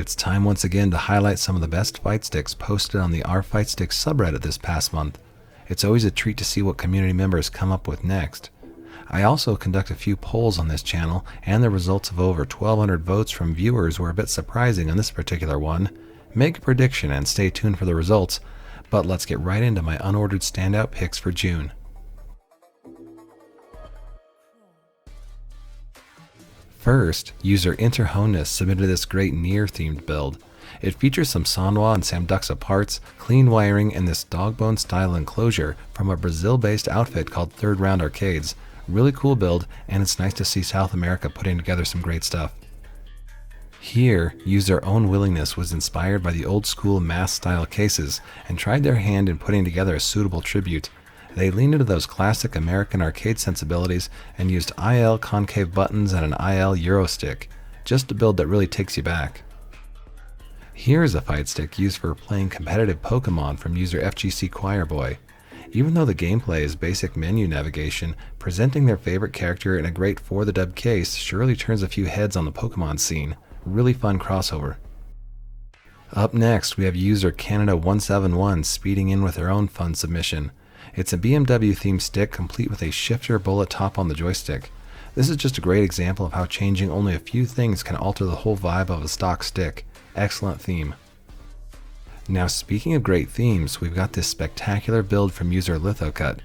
It's time once again to highlight some of the best fight sticks posted on the our Fightsticks subreddit this past month. It's always a treat to see what community members come up with next. I also conduct a few polls on this channel, and the results of over 1,200 votes from viewers were a bit surprising on this particular one. Make a prediction and stay tuned for the results, but let's get right into my unordered standout picks for June. First, user Interhonus submitted this great Nier-themed build. It features some Sanwa and Samduxa parts, clean wiring, and this dogbone style enclosure from a Brazil-based outfit called Third Round Arcades. Really cool build, and it's nice to see South America putting together some great stuff. Here, user Own Willingness was inspired by the old school mask-style cases and tried their hand in putting together a suitable tribute. They leaned into those classic American arcade sensibilities and used IL concave buttons and an IL Euro stick, just a build that really takes you back. Here's a fight stick used for playing competitive Pokemon from user FGC Choirboy. Even though the gameplay is basic menu navigation, presenting their favorite character in a great for the dub case surely turns a few heads on the Pokemon scene. Really fun crossover. Up next, we have user Canada171 speeding in with their own fun submission. It's a BMW themed stick complete with a shifter bullet top on the joystick. This is just a great example of how changing only a few things can alter the whole vibe of a stock stick. Excellent theme. Now, speaking of great themes, we've got this spectacular build from user Lithocut.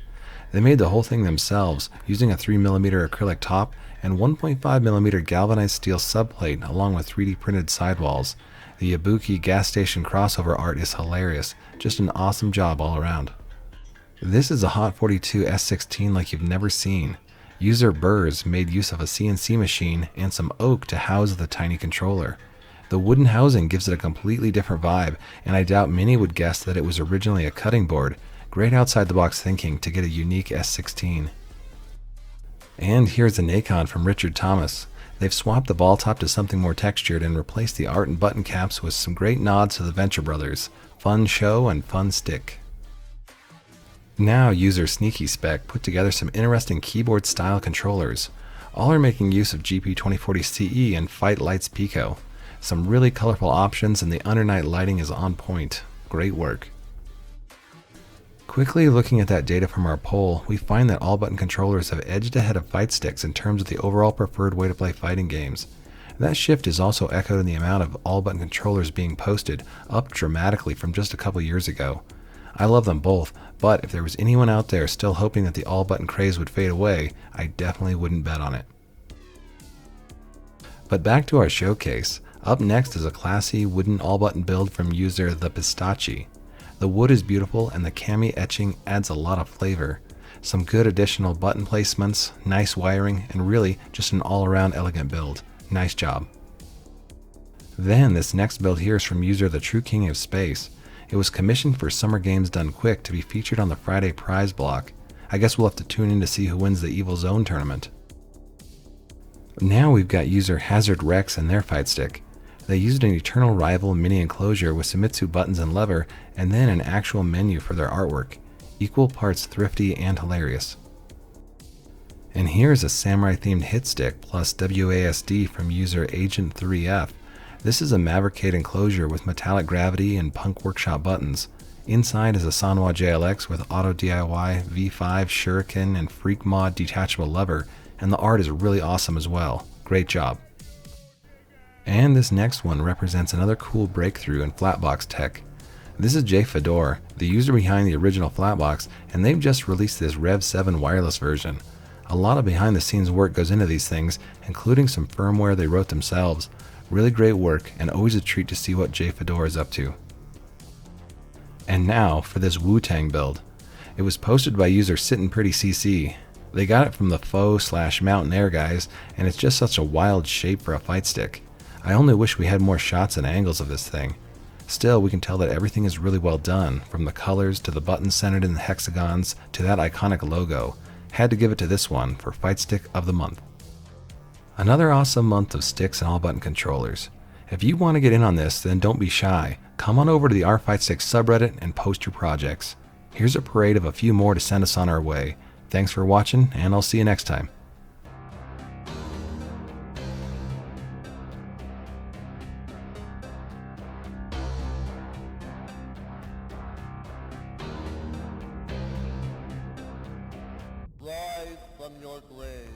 They made the whole thing themselves using a 3mm acrylic top and 1.5mm galvanized steel subplate along with 3D printed sidewalls. The Ibuki gas station crossover art is hilarious, just an awesome job all around. This is a Hot 42 S16 like you've never seen. User Burrs made use of a CNC machine and some oak to house the tiny controller. The wooden housing gives it a completely different vibe, and I doubt many would guess that it was originally a cutting board. Great outside the box thinking to get a unique S16. And here's a Nacon from Richard Thomas. They've swapped the ball top to something more textured and replaced the art and button caps with some great nods to the Venture Brothers. Fun show and fun stick. Now user Sneaky Spec put together some interesting keyboard style controllers. All are making use of GP2040 CE and Fight Lights Pico. Some really colorful options, and the undernight lighting is on point. Great work. Quickly looking at that data from our poll, we find that all button controllers have edged ahead of fight sticks in terms of the overall preferred way to play fighting games. That shift is also echoed in the amount of all button controllers being posted, up dramatically from just a couple years ago. I love them both, but if there was anyone out there still hoping that the all button craze would fade away, I definitely wouldn't bet on it. But back to our showcase. Up next is a classy wooden all-button build from user The Pistachi. The wood is beautiful and the cami etching adds a lot of flavor. Some good additional button placements, nice wiring, and really just an all-around elegant build. Nice job. Then this next build here is from user The True King of Space. It was commissioned for Summer Games Done Quick to be featured on the Friday prize block. I guess we'll have to tune in to see who wins the Evil Zone tournament. Now we've got user Hazard Rex and their fight stick. They used an Eternal Rival mini enclosure with Sumitsu buttons and lever, and then an actual menu for their artwork. Equal parts thrifty and hilarious. And here's a samurai themed hit stick plus WASD from user Agent 3F. This is a Mavericade enclosure with metallic gravity and Punk Workshop buttons. Inside is a Sanwa JLX with Auto DIY, V5, Shuriken, and Freak Mod detachable lever, and the art is really awesome as well. Great job. And this next one represents another cool breakthrough in flatbox tech. This is Jay Fedor, the user behind the original flatbox, and they've just released this Rev 7 wireless version. A lot of behind the scenes work goes into these things, including some firmware they wrote themselves. Really great work, and always a treat to see what Jay Fedor is up to. And now for this Wu-Tang build. It was posted by user Sittin' Pretty CC. They got it from the Foe/Mountain Air guys, and it's just such a wild shape for a fight stick. I only wish we had more shots and angles of this thing. Still, we can tell that everything is really well done, from the colors to the buttons centered in the hexagons to that iconic logo. Had to give it to this one for Fight Stick of the Month. Another awesome month of sticks and all button controllers. If you want to get in on this, then don't be shy. Come on over to the our Fightsticks subreddit and post your projects. Here's a parade of a few more to send us on our way. Thanks for watching, and I'll see you next time. from your grave.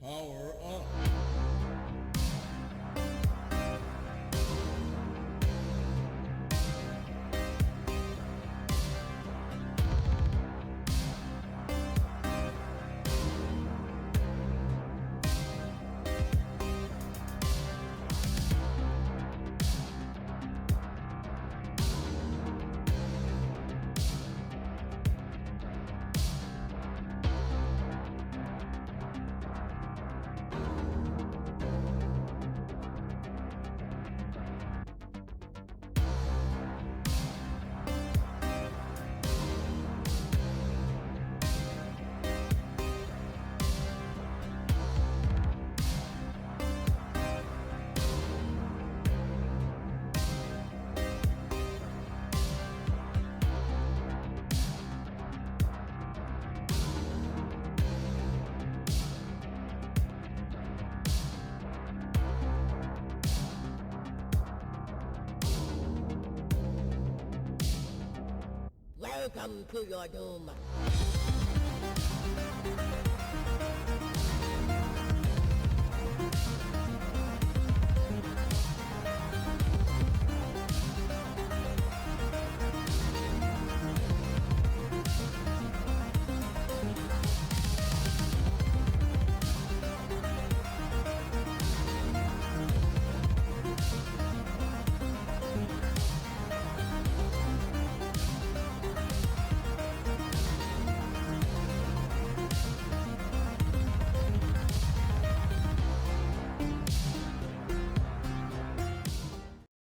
Power up. Welcome to your doom.